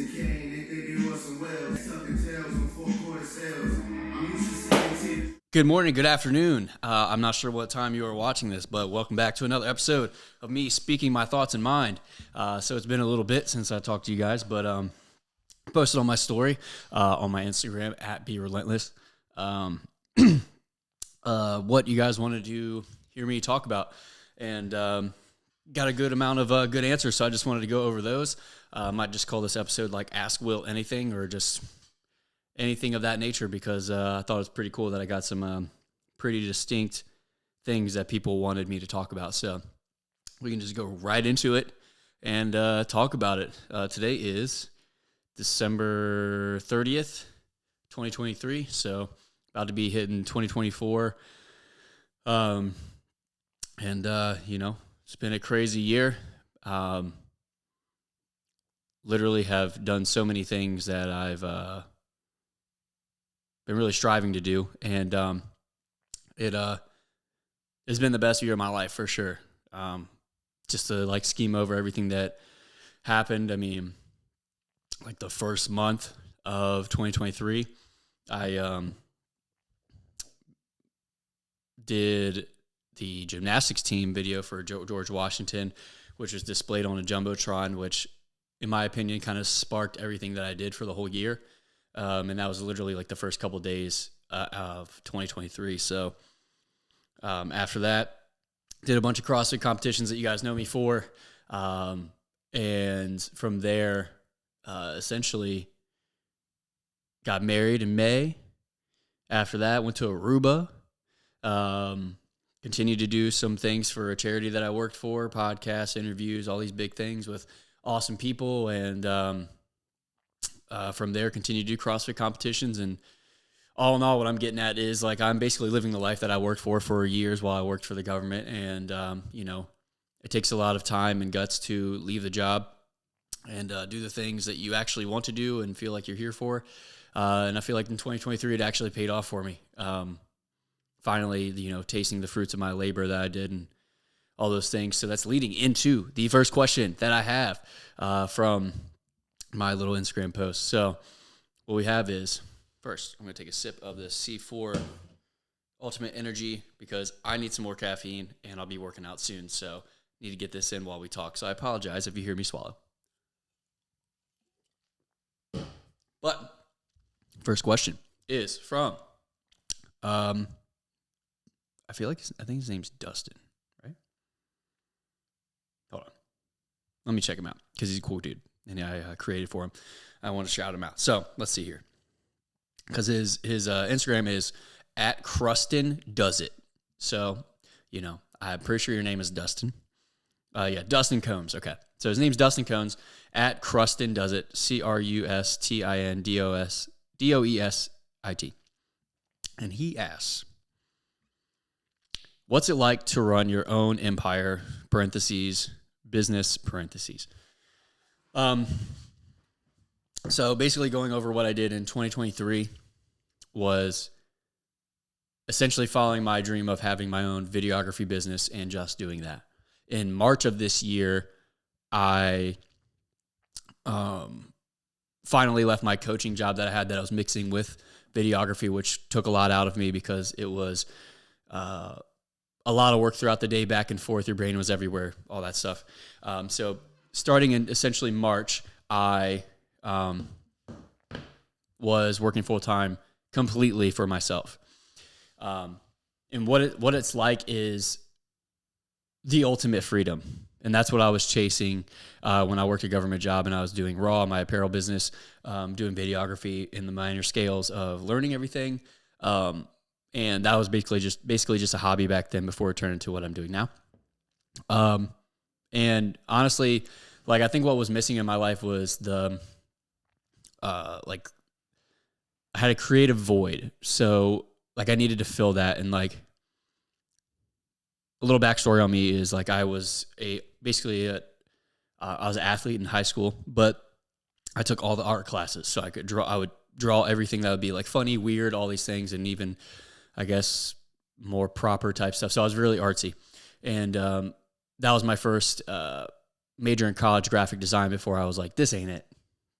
and Kane, they think they want some wells. Tucking tails on four-quarter sales. I'm used to seeing teeth. Good morning, good afternoon. I'm not sure what time you are watching this, but welcome back to another episode of me speaking my thoughts in mind. So it's been a little bit since I talked to you guys, but posted on my story on my Instagram at @BeRelentless. What you guys wanted to hear me talk about, and got a good amount of good answers, so I just wanted to go over those. Might just call this episode like Ask Will Anything, or just anything of that nature, because I thought it was pretty cool that I got some pretty distinct things that people wanted me to talk about. So we can just go right into it and talk about it. Today is December 30th, 2023, so about to be hitting 2024. It's been a crazy year. Literally have done so many things that I've been really striving to do, and it has been the best year of my life for sure. Just to scheme over everything that happened. I mean, like the first month of 2023, I did the gymnastics team video for George Washington, which was displayed on a Jumbotron, which in my opinion kind of sparked everything that I did for the whole year. And that was literally like the first couple of days of 2023. So after that, did a bunch of CrossFit competitions that you guys know me for. And from there, essentially got married in May. After that, went to Aruba. Continued to do some things for a charity that I worked for, podcasts, interviews, all these big things with awesome people. And from there, continued to do CrossFit competitions. And all in all, what I'm getting at is I'm basically living the life that I worked for years while I worked for the government. And, it takes a lot of time and guts to leave the job and do the things that you actually want to do and feel like you're here for. And I feel like in 2023, it actually paid off for me. Finally, tasting the fruits of my labor that I did and all those things. So that's leading into the first question that I have from my little Instagram post. So what we have is, first, I'm going to take a sip of this C4 Ultimate Energy because I need some more caffeine and I'll be working out soon. So need to get this in while we talk. So I apologize if you hear me swallow. But first question is from, I think his name's Dustin, right? Hold on. Let me check him out because he's a cool dude. And I created for him. I want to shout him out. So let's see here. Because his Instagram is @CrustinDoesIt. So, I'm pretty sure your name is Dustin. Dustin Combs. Okay. So his name's Dustin Combs @CrustinDoesIt. CrustinDoesit. And he asks, what's it like to run your own empire, (business). So basically going over what I did in 2023 was essentially following my dream of having my own videography business and just doing that. In March of this year, I finally left my coaching job that I had that I was mixing with videography, which took a lot out of me because it was a lot of work throughout the day, back and forth. Your brain was everywhere, all that stuff. So starting in essentially March, I was working full-time completely for myself. And what it's like is the ultimate freedom. And that's what I was chasing when I worked a government job and I was doing Raw, my apparel business, doing videography in the minor scales of learning everything. And that was basically just a hobby back then before it turned into what I'm doing now. And honestly, I think what was missing in my life was I had a creative void. So I needed to fill that. And a little backstory on me is I was I was an athlete in high school, but I took all the art classes. So I would draw everything that would be funny, weird, all these things, and even, I guess, more proper type stuff. So I was really artsy. And that was my first major in college, graphic design, before I was like, this ain't it.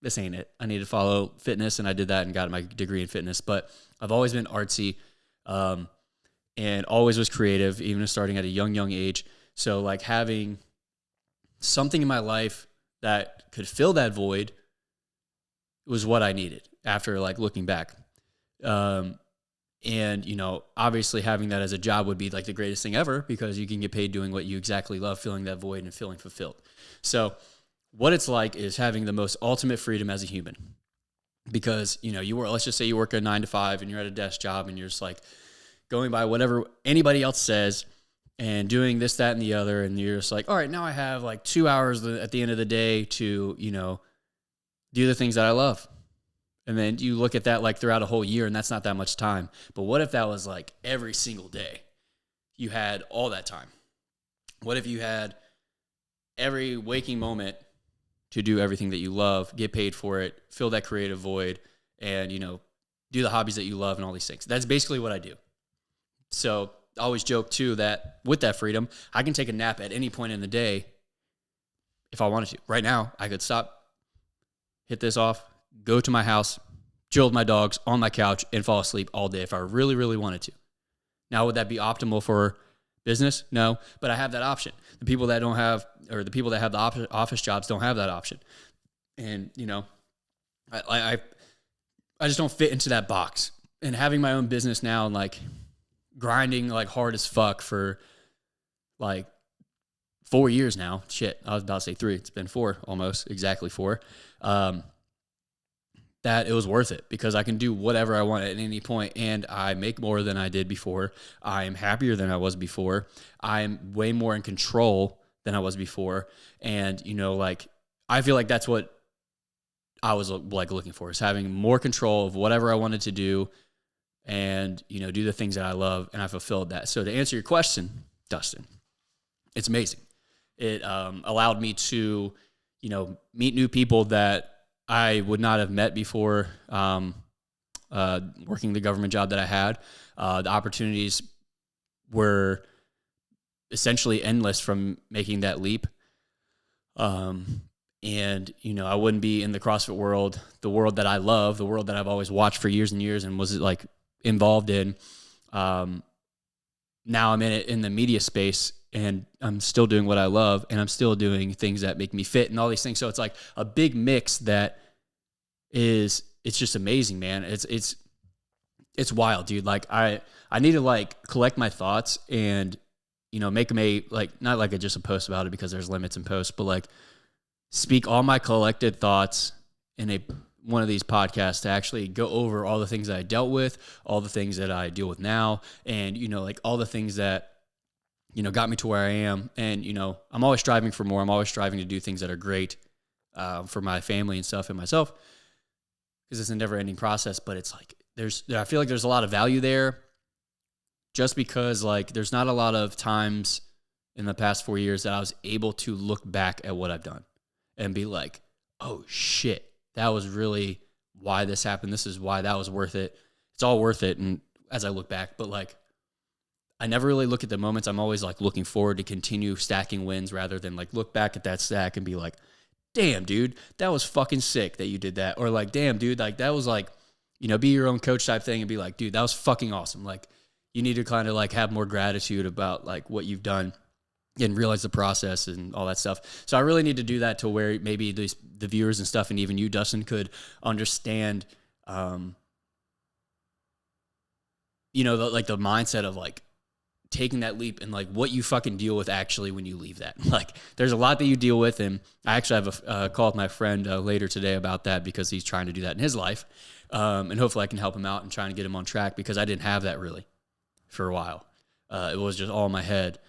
this ain't it. I need to follow fitness, and I did that and got my degree in fitness. But I've always been artsy, and always was creative, even starting at a young age. So like having something in my life that could fill that void was what I needed after like looking back. And, you know, obviously having that as a job would be like the greatest thing ever, because you can get paid doing what you exactly love, filling that void and feeling fulfilled. So what it's like is having the most ultimate freedom as a human, because, you know, let's just say you work a 9 to 5 and you're at a desk job and you're just like going by whatever anybody else says and doing this, that, and the other. And you're just like, all right, now I have like 2 hours at the end of the day to, you know, do the things that I love. And then you look at that like throughout a whole year, and that's not that much time. But what if that was like every single day you had all that time? What if you had every waking moment to do everything that you love, get paid for it, fill that creative void, and, you know, do the hobbies that you love and all these things? That's basically what I do. So I always joke too that with that freedom, I can take a nap at any point in the day if I wanted to. Right now, I could stop, hit this off, go to my house, chill with my dogs on my couch, and fall asleep all day if I really, really wanted to. Now, would that be optimal for business? No, but I have that option. The people that don't have, or the people that have the office jobs don't have that option. And, you know, I just don't fit into that box. And having my own business now and like grinding like hard as fuck for like 4 years now. Shit, I was about to say 3. It's been 4, almost exactly 4. That it was worth it, because I can do whatever I want at any point, and I make more than I did before. I am happier than I was before. I'm way more in control than I was before. And, you know, like, I feel like that's what I was like looking for, is having more control of whatever I wanted to do and, you know, do the things that I love. And I fulfilled that. So to answer your question, Dustin, it's amazing. It allowed me to, you know, meet new people that I would not have met before working the government job that I had. The opportunities were essentially endless from making that leap. And, you know, I wouldn't be in the CrossFit world, the world that I love, the world that I've always watched for years and years and was like involved in. Now I'm in it in the media space, and I'm still doing what I love, and I'm still doing things that make me fit and all these things. So it's like a big mix that it's just amazing, man. It's wild, dude. Like I need to like collect my thoughts and, you know, make them not like just a post about it, because there's limits in posts, but like speak all my collected thoughts in one of these podcasts to actually go over all the things that I dealt with, all the things that I deal with now, and, you know, like all the things that, you know, got me to where I am. And, you know, I'm always striving for more. I'm always striving to do things that are great for my family and stuff and myself, because it's a never ending process. But it's like, I feel like there's a lot of value there, just because like there's not a lot of times in the past 4 years that I was able to look back at what I've done and be like, oh shit, that was really why this happened. This is why that was worth it. It's all worth it. And as I look back, but like, I never really look at the moments. I'm always like looking forward to continue stacking wins, rather than like look back at that stack and be like, damn, dude, that was fucking sick that you did that. Or like, damn, dude, like that was like, you know, be your own coach type thing and be like, dude, that was fucking awesome. Like, you need to kind of like have more gratitude about like what you've done and realize the process and all that stuff. So I really need to do that, to where maybe the viewers and stuff, and even you, Dustin, could understand, you know, the mindset of like taking that leap and like what you fucking deal with actually when you leave that. Like, there's a lot that you deal with, and I actually have a call with my friend later today about that, because he's trying to do that in his life, and hopefully I can help him out and trying to get him on track, because I didn't have that really for a while. It was just all in my head.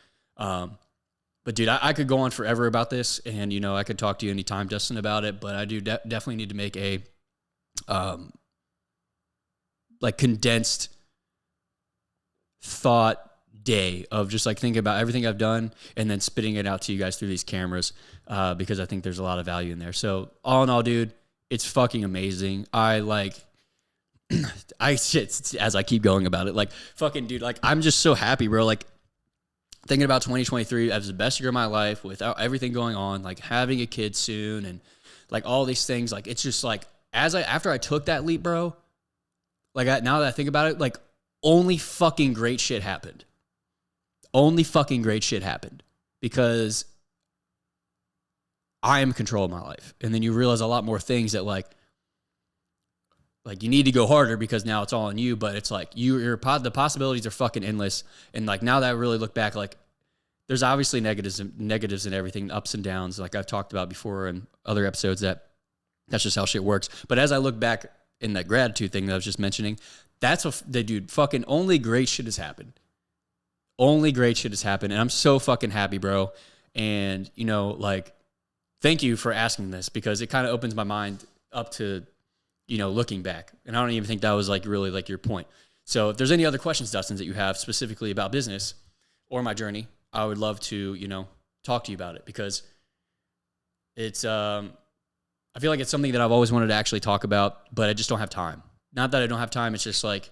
But dude, I could go on forever about this, and, you know, I could talk to you anytime, Dustin, about it, but I do definitely need to make a like condensed thought day of just like thinking about everything I've done and then spitting it out to you guys through these cameras, because I think there's a lot of value in there. So all in all, dude, it's fucking amazing. As I keep going about it, like fucking dude, like I'm just so happy, bro. Like thinking about 2023 as the best year of my life, without everything going on, like having a kid soon, and like all these things. Like, it's just like, after I took that leap, bro, like now that I think about it, like only fucking great shit happened. Only fucking great shit happened because I am in control of my life. And then you realize a lot more things that like you need to go harder because now it's all on you, but it's like the possibilities are fucking endless. And like now that I really look back, like there's obviously negatives and everything, ups and downs, like I've talked about before in other episodes, that's just how shit works. But as I look back in that gratitude thing that I was just mentioning, dude, fucking only great shit has happened. Only great shit has happened. And I'm so fucking happy, bro. And, you know, like, thank you for asking this because it kind of opens my mind up to, you know, looking back. And I don't even think that was like really like your point. So if there's any other questions, Dustin, that you have specifically about business or my journey, I would love to, you know, talk to you about it because it's, I feel like it's something that I've always wanted to actually talk about, but I just don't have time. Not that I don't have time. It's just like,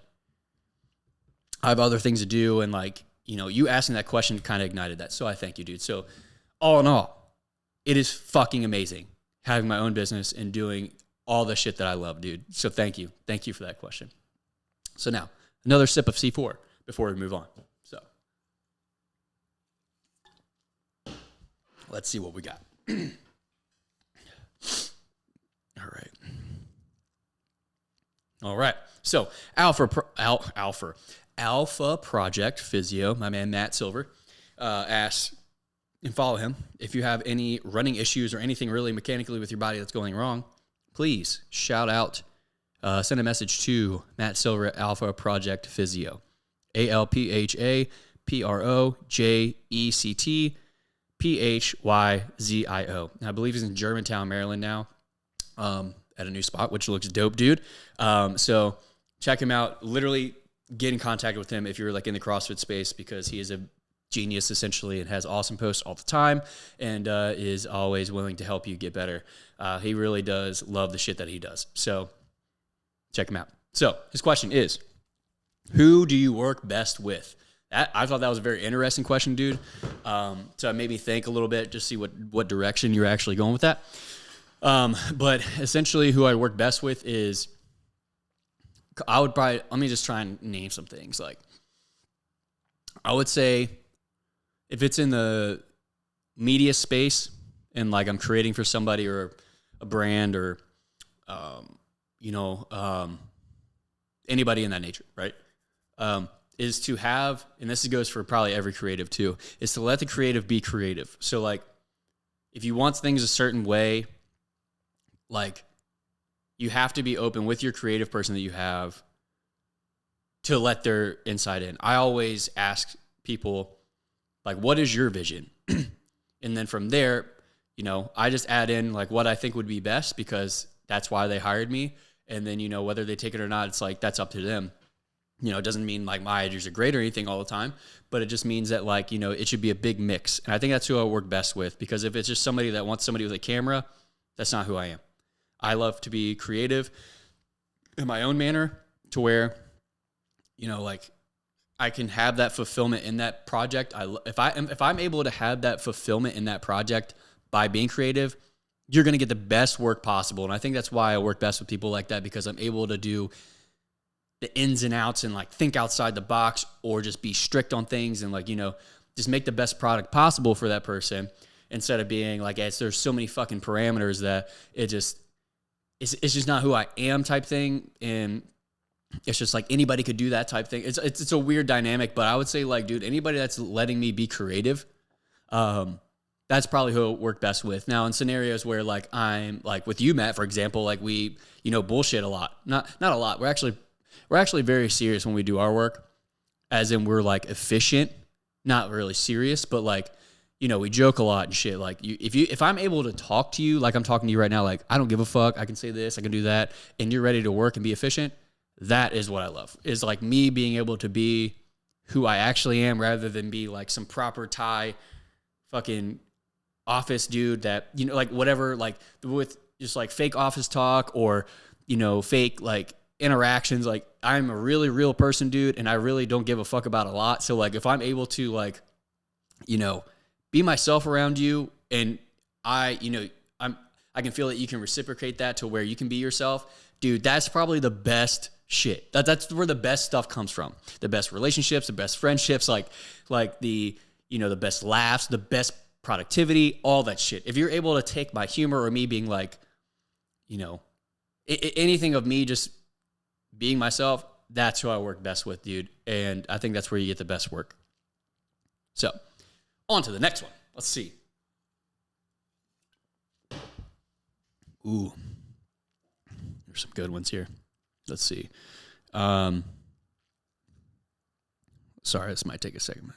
I have other things to do. And like, you know, you asking that question kind of ignited that. So I thank you, dude. So all in all, it is fucking amazing having my own business and doing all the shit that I love, dude. So thank you. Thank you for that question. So now, another sip of C4 before we move on. So let's see what we got. All right. So Alpha Project Physio, my man Matt Silver, asks, and follow him, if you have any running issues or anything really mechanically with your body that's going wrong, please shout out, send a message to Matt Silver at Alpha Project Physio, AlphaProjectPhysio. I believe he's in Germantown, Maryland now, at a new spot, which looks dope, dude. So check him out. Literally get in contact with him if you're like in the CrossFit space because he is a genius essentially and has awesome posts all the time and is always willing to help you get better. He really does love the shit that he does. So check him out. So his question is, who do you work best with? I thought that was a very interesting question, dude. So it made me think a little bit, just see what direction you're actually going with that. But essentially who I work best with is, let me just try and name some things. Like, I would say if it's in the media space and like I'm creating for somebody or a brand or, anybody in that nature, right? Is to have, and this goes for probably every creative too, is to let the creative be creative. So like, if you want things a certain way, like you have to be open with your creative person that you have to let their insight in. I always ask people, like, what is your vision? And then from there, you know, I just add in like what I think would be best because that's why they hired me. And then, you know, whether they take it or not, it's like, that's up to them. You know, it doesn't mean like my ideas are great or anything all the time, but it just means that like, you know, it should be a big mix. And I think that's who I work best with because if it's just somebody that wants somebody with a camera, that's not who I am. I love to be creative in my own manner to where, you know, like I can have that fulfillment in that project. If I'm able to have that fulfillment in that project by being creative, you're going to get the best work possible. And I think that's why I work best with people like that because I'm able to do the ins and outs and like think outside the box or just be strict on things and like, you know, just make the best product possible for that person instead of being like, there's so many fucking parameters that it's just not who I am type thing. And it's just like anybody could do that type thing. It's a weird dynamic, but I would say like, dude, anybody that's letting me be creative, that's probably who I work best with. Now in scenarios where like I'm like with you, Matt, for example, like we, you know, bullshit a lot, not a lot. We're actually very serious when we do our work, as in we're like efficient, not really serious, but like, you know, we joke a lot and shit. Like if I'm able to talk to you, like I'm talking to you right now, like I don't give a fuck. I can say this, I can do that. And you're ready to work and be efficient. That is what I love, is like me being able to be who I actually am rather than be like some proper tie fucking office dude that, you know, like whatever, like with just like fake office talk or, you know, fake like interactions. Like I'm a really real person, dude. And I really don't give a fuck about a lot. So like, if I'm able to like, you know, be myself around you and I can feel that you can reciprocate that to where you can be yourself. Dude, that's probably the best shit. That's where the best stuff comes from. The best relationships, the best friendships, like the, the best laughs, the best productivity, all that shit. If you're able to take my humor or me being like, anything of me just being myself, that's who I work best with, dude. And I think that's where you get the best work. So, on to the next one. Let's see. Ooh. There's some good ones here. Let's see. Sorry, this might take a second.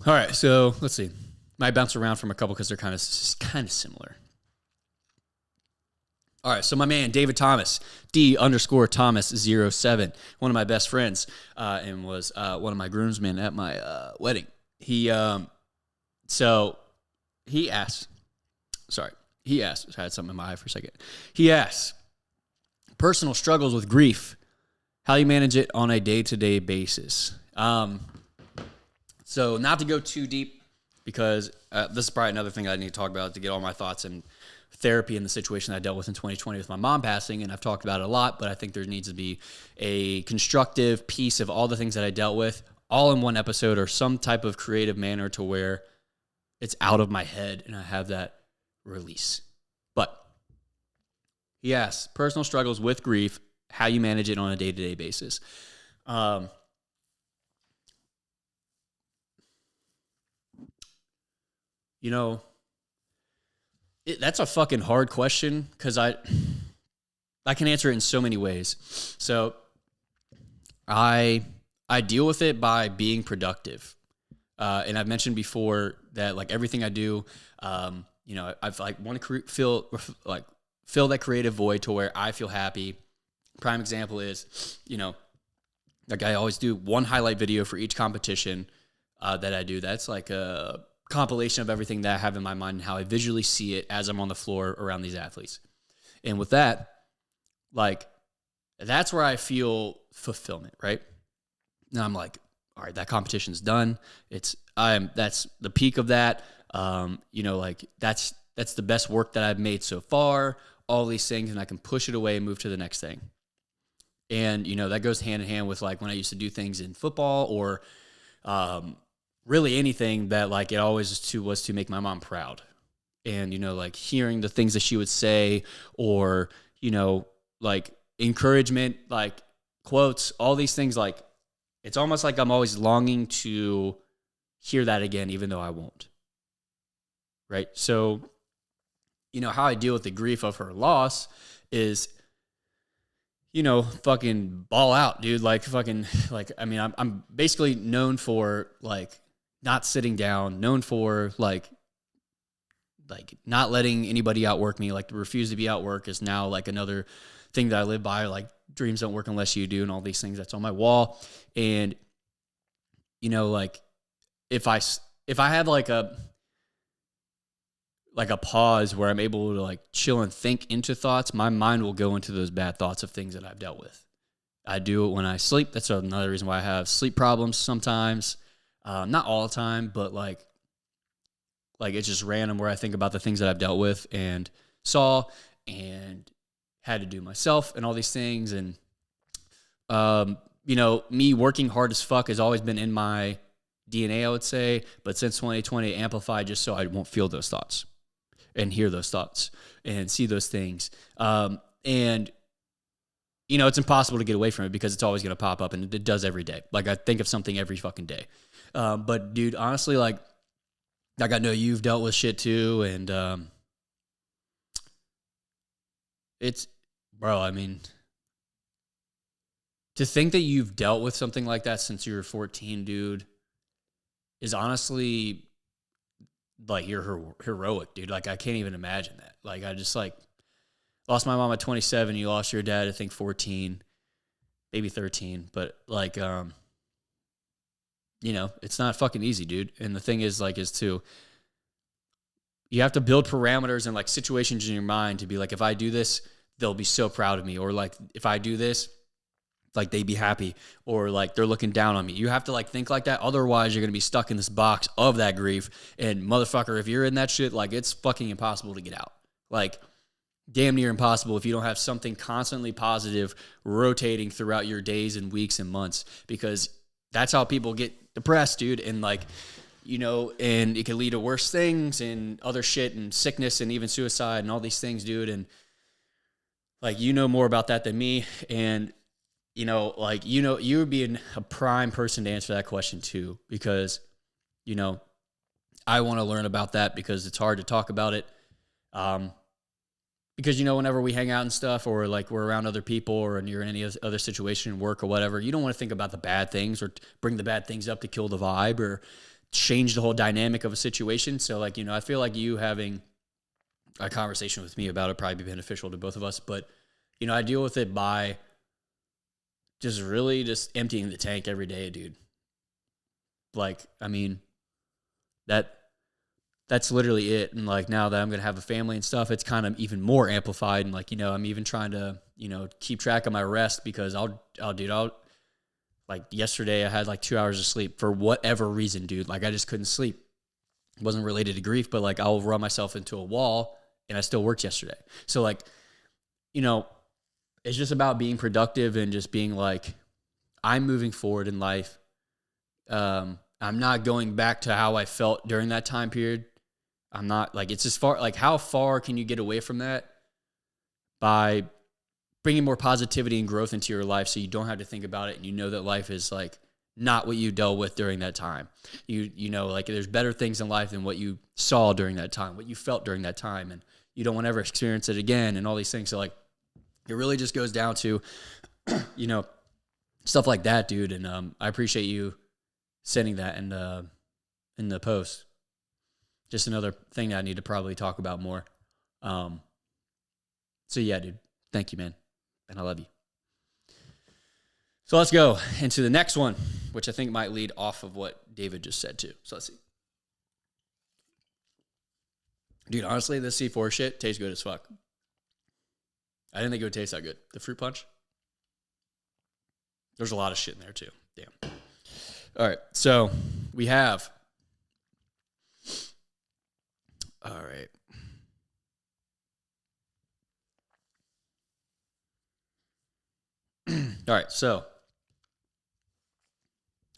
All right, so let's see. Might bounce around from a couple because they're kind of similar. All right, so my man David Thomas, D_Thomas07, one of my best friends, and was one of my groomsmen at my wedding. He asked. I had something in my eye for a second. He asked, personal struggles with grief, how you manage it on a day-to-day basis. So not to go too deep, because this is probably another thing I need to talk about to get all my thoughts and therapy in the situation I dealt with in 2020 with my mom passing, and I've talked about it a lot, but I think there needs to be a constructive piece of all the things that I dealt with all in one episode, or some type of creative manner to where it's out of my head and I have that release. But he asks, personal struggles with grief, how you manage it on a day-to-day basis. That's a fucking hard question, because I can answer it in so many ways. So I deal with it by being productive. And I've mentioned before that, like, everything I do, I've want to fill that creative void to where I feel happy. Prime example is, like, I always do one highlight video for each competition that I do. That's like a compilation of everything that I have in my mind and how I visually see it as I'm on the floor around these athletes. And with that, like, that's where I feel fulfillment, right? And I'm like, all right, that competition's done. That's the peak of that. That's the best work that I've made so far, all these things, and I can push it away and move to the next thing. And, that goes hand in hand with, like, when I used to do things in football or, really anything that, like, it always was to make my mom proud. And, like, hearing the things that she would say, or, like, encouragement, like, quotes, all these things, like, it's almost like I'm always longing to hear that again, even though I won't. Right? So, how I deal with the grief of her loss is, fucking ball out, dude. Like, fucking, like, I mean, I'm basically known for, like, not sitting down, known for, like not letting anybody outwork me. Like, to refuse to be outworked is now, like, another thing that I live by, like, dreams don't work unless you do, and all these things that's on my wall. And, like, if I have like a pause where I'm able to, like, chill and think into thoughts, my mind will go into those bad thoughts of things that I've dealt with. I do it when I sleep. That's another reason why I have sleep problems sometimes. Not all the time, but like it's just random where I think about the things that I've dealt with and saw and had to do myself and all these things. And, me working hard as fuck has always been in my DNA, I would say. But since 2020, amplified just so I won't feel those thoughts and hear those thoughts and see those things. And it's impossible to get away from it because it's always going to pop up, and it does every day. Like, I think of something every fucking day. But dude, honestly, like I know you've dealt with shit too. And, I mean, to think that you've dealt with something like that since you were 14, dude, is honestly, like, you're heroic, dude. Like, I can't even imagine that. Like, I just, like, lost my mom at 27. You lost your dad, I think, 14, maybe 13. But, like, it's not fucking easy, dude. And the thing is, like, you have to build parameters and, like, situations in your mind to be like, if I do this, they'll be so proud of me. Or, like, if I do this, like they be happy or like they're looking down on me. You have to like think like that. Otherwise you're going to be stuck in this box of that grief. And motherfucker, if you're in that shit, like it's fucking impossible to get out. Like damn near impossible if you don't have something constantly positive rotating throughout your days and weeks and months, because that's how people get depressed, dude. And like, you know, and it can lead to worse things and other shit and sickness and even suicide and all these things, dude. And like, you know more about that than me. And you know, like, you know, you would be a prime person to answer that question too, because, you know, I want to learn about that because it's hard to talk about it. Because, you know, whenever we hang out and stuff, or like we're around other people, or you're in any other situation, work or whatever, you don't want to think about the bad things or bring the bad things up to kill the vibe or change the whole dynamic of a situation. So like, you know, I feel like you having a conversation with me about it probably be beneficial to both of us. But, you know, I deal with it by just really just emptying the tank every day, dude. Like, I mean, that's literally it. And like, now that I'm going to have a family and stuff, it's kind of even more amplified. And like, you know, I'm even trying to, you know, keep track of my rest, because I'll like yesterday I had like 2 hours of sleep for whatever reason, dude. Like I just couldn't sleep. It wasn't related to grief, but like I'll run myself into a wall, and I still worked yesterday. So like, you know, it's just about being productive and just being like, I'm moving forward in life. I'm not going back to how I felt during that time period. I'm not like, it's as far, like how far can you get away from that by bringing more positivity and growth into your life, so you don't have to think about it, and you know that life is like not what you dealt with during that time. You know, like there's better things in life than what you saw during that time, what you felt during that time, and you don't want to ever experience it again and all these things. So like, it really just goes down to, you know, stuff like that, dude. And I appreciate you sending that in the post. Just another thing that I need to probably talk about more. So yeah, dude, thank you, man. And I love you. So let's go into the next one, which I think might lead off of what David just said too. So let's see. Dude, honestly, this C4 shit tastes good as fuck. I didn't think it would taste that good. The fruit punch. There's a lot of shit in there too. Damn. All right. So we have. All right. All right. So.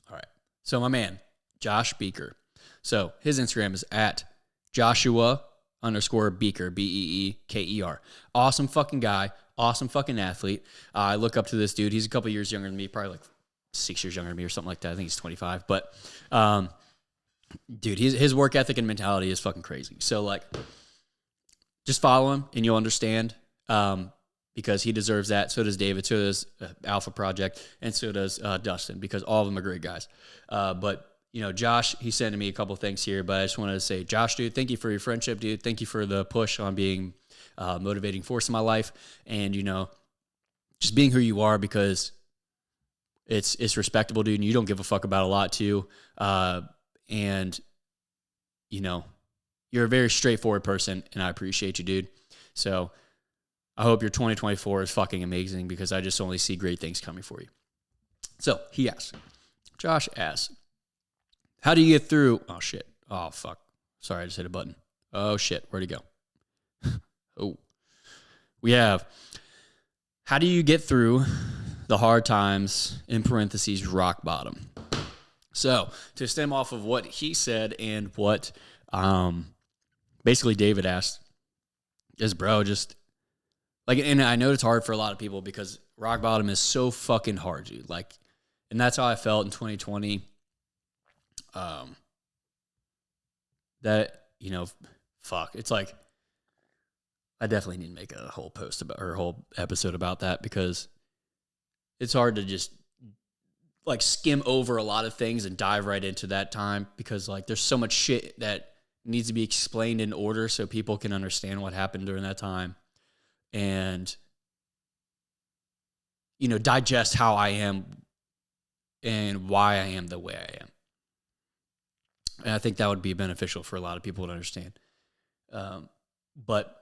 All right. So my man, Josh Beaker. So his Instagram is at Joshua_Beaker, Beeker. Awesome fucking guy. Awesome fucking athlete. I look up to this dude. He's a couple years younger than me, probably like 6 years younger than me or something like that. I think he's 25. But, dude, his work ethic and mentality is fucking crazy. So, like, just follow him and you'll understand, because he deserves that. So does David. So does Alpha Project. And so does Dustin, because all of them are great guys. But, you know, Josh, he sent me a couple things here, but I just wanted to say, Josh, dude, thank you for your friendship, dude. Thank you for the push on being motivating force in my life, and, you know, just being who you are, because it's respectable, dude, and you don't give a fuck about a lot too. And, you know, you're a very straightforward person, and I appreciate you, dude. So I hope your 2024 is fucking amazing, because I just only see great things coming for you. So Josh asks, how do you get through? Oh, shit. Oh, fuck. Sorry, I just hit a button. Oh, shit. Where'd it go? Oh. We have, how do you get through the hard times, in parentheses, rock bottom? So, to stem off of what he said and what basically David asked, is, bro, just, like, and I know it's hard for a lot of people, because rock bottom is so fucking hard, dude. Like, and that's how I felt in 2020. That, you know, fuck, it's like, I definitely need to make a whole post about, or a whole episode about that, because it's hard to just like skim over a lot of things and dive right into that time, because like there's so much shit that needs to be explained in order so people can understand what happened during that time, and, you know, digest how I am and why I am the way I am. And I think that would be beneficial for a lot of people to understand. But,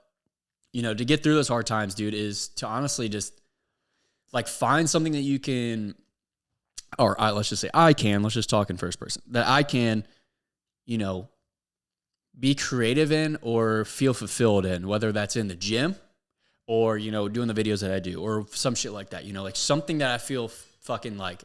you know, to get through those hard times, dude, is to honestly just like find something that you can, let's just say let's just talk in first person, that I can, you know, be creative in or feel fulfilled in, whether that's in the gym or, you know, doing the videos that I do or some shit like that, you know, like something that I feel fucking like,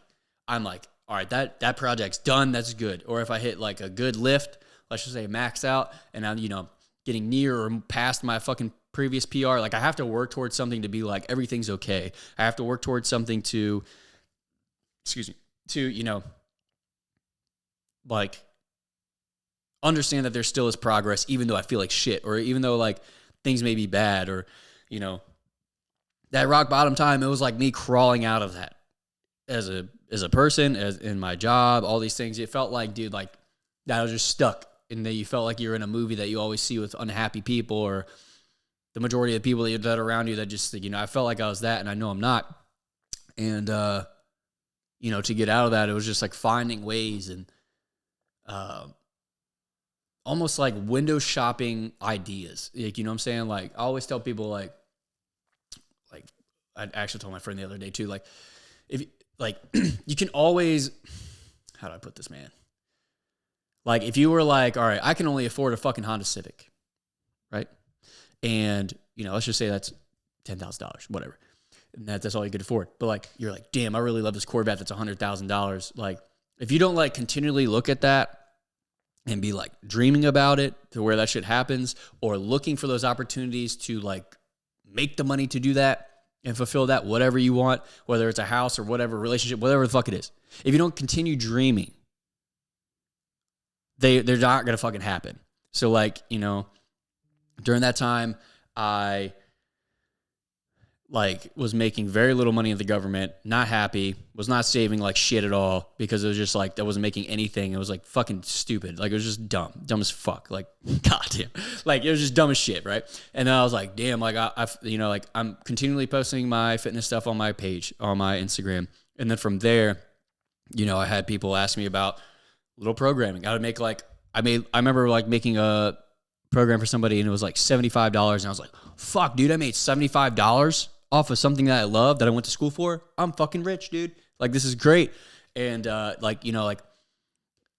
I'm like, all right, that project's done. That's good. Or if I hit like a good lift, let's just say max out and I'm, you know, getting near or past my fucking previous PR, like I have to work towards something to be like, everything's okay. I have to work towards something to, you know, like understand that there still is progress, even though I feel like shit, or even though like things may be bad, or, you know, that rock bottom time, it was like me crawling out of that as a person, as in my job, all these things. It felt like, dude, like that I was just stuck. And that you felt like you're in a movie that you always see with unhappy people, or the majority of the people that are around you that just, you know, I felt like I was that, and I know I'm not. And, you know, to get out of that, it was just like finding ways and almost like window shopping ideas. Like, you know what I'm saying? Like, I always tell people like I actually told my friend the other day too, like, if like you can always, how do I put this, man? Like, if you were like, all right, I can only afford a fucking Honda Civic, right? And, you know, let's just say that's $10,000, whatever. And that's all you could afford. But, like, you're like, damn, I really love this Corvette that's $100,000. Like, if you don't, like, continually look at that and be, like, dreaming about it to where that shit happens, or looking for those opportunities to, like, make the money to do that and fulfill that, whatever you want, whether it's a house or whatever, relationship, whatever the fuck it is. If you don't continue dreaming, they're not going to fucking happen. So, like, you know, during that time, I, like, was making very little money in the government, not happy, was not saving, like, shit at all, because it was just, like, that wasn't making anything. It was, like, fucking stupid. Like, it was just dumb as fuck. Like, goddamn. Like, it was just dumb as shit, right? And then I was like, damn, like, I you know, like, I'm continually posting my fitness stuff on my page, on my Instagram. And then from there, you know, I had people ask me about little programming. I would make like, I remember like making a program for somebody and it was like $75. And I was like, fuck, dude, I made $75 off of something that I love that I went to school for. I'm fucking rich, dude. Like, this is great. And like, you know, like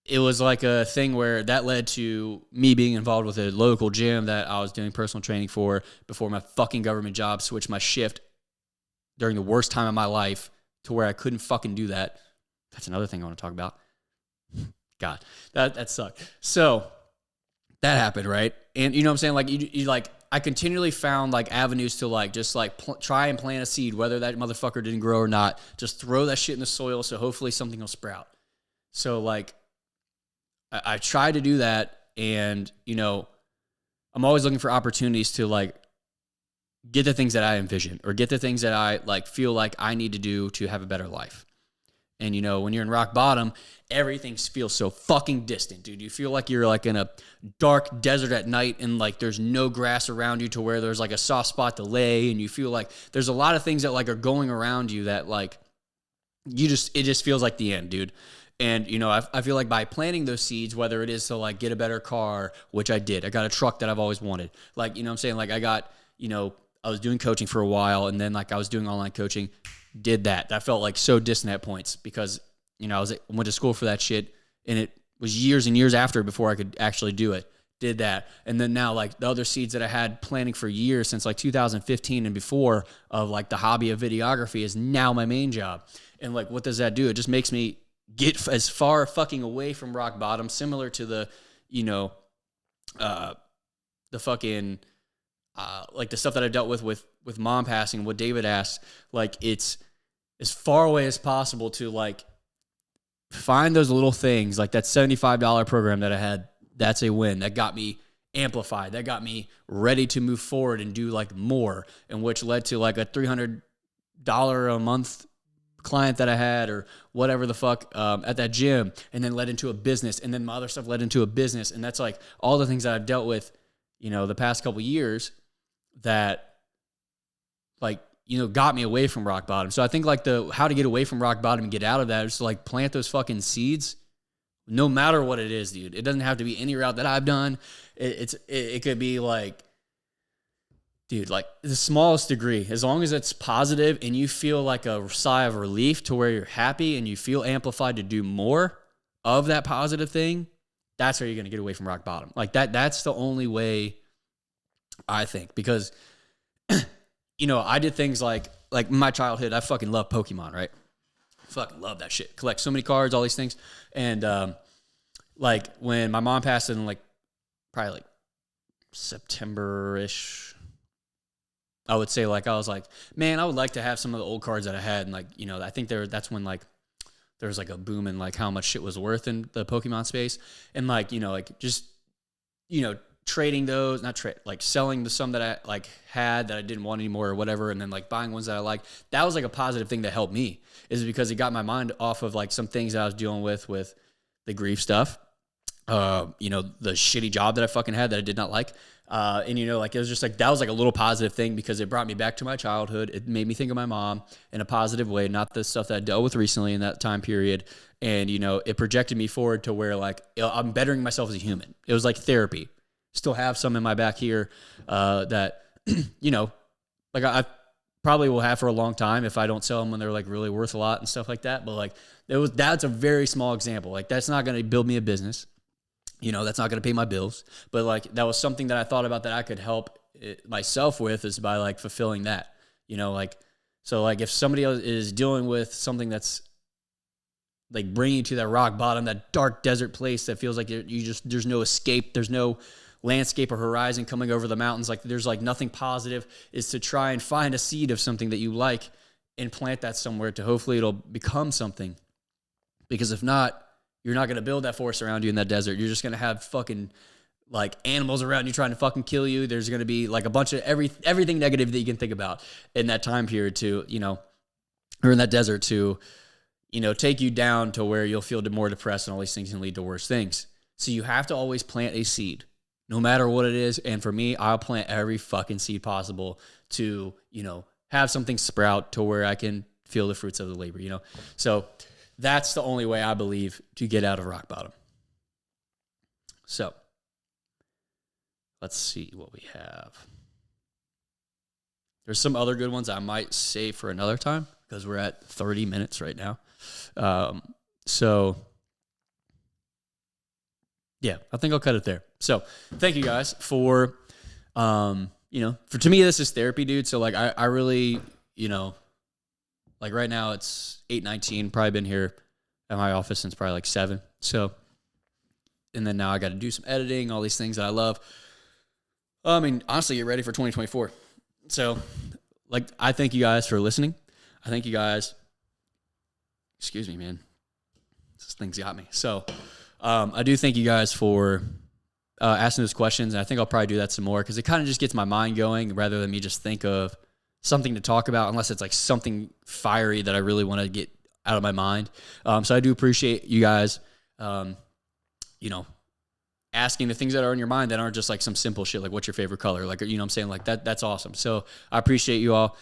it was like a thing where that led to me being involved with a local gym that I was doing personal training for before my fucking government job switched my shift during the worst time of my life to where I couldn't fucking do that. That's another thing I want to talk about. God, that sucked. So that happened, right? And you know what I'm saying? Like, you like, I continually found like avenues to like, just like try and plant a seed, whether that motherfucker didn't grow or not. Just throw that shit in the soil so hopefully something will sprout. So like, I tried to do that, and you know, I'm always looking for opportunities to like get the things that I envision or get the things that I like feel like I need to do to have a better life. And, you know, when you're in rock bottom, everything feels so fucking distant, dude. You feel like you're like in a dark desert at night and like there's no grass around you to where there's like a soft spot to lay. And you feel like there's a lot of things that like are going around you that like it just feels like the end, dude. And, you know, I feel like by planting those seeds, whether it is to like get a better car, which I did, I got a truck that I've always wanted. Like, you know what I'm saying? Like I got, you know, I was doing coaching for a while and then like I was doing online coaching. Did that. That felt like so distant at points because, you know, I went to school for that shit and it was years and years after before I could actually do it. Did that. And then now like the other seeds that I had planning for years since like 2015 and before of like the hobby of videography is now my main job. And like, what does that do? It just makes me get as far fucking away from rock bottom, similar to the, you know, the fucking, like the stuff that I dealt with mom passing, what David asked, like it's as far away as possible to like find those little things, like that $75 program that I had. That's a win. That got me amplified. That got me ready to move forward and do like more, and which led to like a $300 a month client that I had or whatever the fuck at that gym, and then led into a business, and then my other stuff led into a business. And that's like all the things that I've dealt with, you know, the past couple years that like, you know, got me away from rock bottom. So I think like how to get away from rock bottom and get out of that is to like plant those fucking seeds, no matter what it is, dude. It doesn't have to be any route that I've done. It could be like, Dude, like the smallest degree, as long as it's positive and you feel like a sigh of relief to where you're happy and you feel amplified to do more of that positive thing, that's where you're going to get away from rock bottom. Like that's the only way, I think, because, I did things like my childhood, I fucking love Pokemon, right? Fucking love that shit. Collect so many cards, all these things. And like when my mom passed in like probably like September-ish, I would say like I was like, man, I would like to have some of the old cards that I had, and like I think that's when like there was like a boom in like how much shit was worth in the Pokemon space, and like like just trading those, not trade, like selling the some that I like had that I didn't want anymore or whatever, and then like buying ones that I like. That was like a positive thing that helped me, is because it got my mind off of like some things that I was dealing with the grief stuff, the shitty job that I fucking had that I did not like. And like it was just like that was like a little positive thing because it brought me back to my childhood. It made me think of my mom in a positive way, not the stuff that I dealt with recently in that time period. And it projected me forward to where like I'm bettering myself as a human. It was like therapy. Still have some in my back here that like I probably will have for a long time if I don't sell them when they're like really worth a lot and stuff like that. But like that's a very small example. Like that's not going to build me a business. That's not going to pay my bills, but like that was something that I thought about that I could help myself with, is by like fulfilling that, so like if somebody else is dealing with something that's like bringing you to that rock bottom, that dark desert place that feels like there's no escape, there's no landscape or horizon coming over the mountains, like there's like nothing positive, is to try and find a seed of something that you like and plant that somewhere to hopefully it'll become something. Because if not, you're not going to build that forest around you in that desert. You're just going to have fucking like animals around you trying to fucking kill you. There's going to be like a bunch of everything negative that you can think about in that time period to, or in that desert to, take you down to where you'll feel more depressed, and all these things can lead to worse things. So you have to always plant a seed, no matter what it is. And for me, I'll plant every fucking seed possible to, have something sprout to where I can feel the fruits of the labor, So that's the only way I believe to get out of rock bottom. So let's see what we have. There's some other good ones I might save for another time because we're at 30 minutes right now. So yeah, I think I'll cut it there. So thank you guys for, to me, this is therapy, dude. So like, I really, like right now it's 8:19, probably been here at my office since probably like 7. So, and then now I got to do some editing, all these things that I love. I mean, honestly, get ready for 2024. So like, I thank you guys for listening. I thank you guys. Excuse me, man. This thing's got me. So, I do thank you guys for asking those questions. And I think I'll probably do that some more because it kind of just gets my mind going rather than me just think of something to talk about, unless it's like something fiery that I really want to get out of my mind. So I do appreciate you guys, asking the things that are in your mind that aren't just like some simple shit, like what's your favorite color? Like, I'm saying, like that's awesome. So I appreciate you all.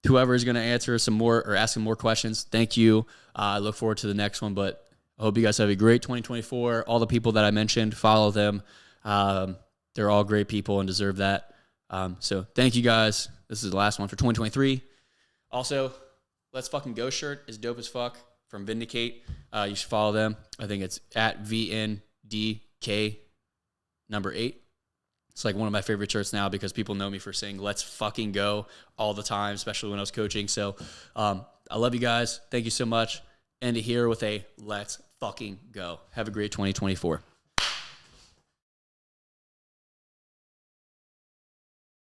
Whoever is going to answer some more or ask some more questions, thank you. I look forward to the next one, but I hope you guys have a great 2024. All the people that I mentioned, follow them. They're all great people and deserve that. So thank you guys. This is the last one for 2023. Also, Let's Fucking Go shirt is dope as fuck from Vindicate. You should follow them. I think it's at VNDK number 8. It's like one of my favorite shirts now because people know me for saying let's fucking go all the time, especially when I was coaching. So I love you guys. Thank you so much. End it here with a let's fucking go. Have a great 2024.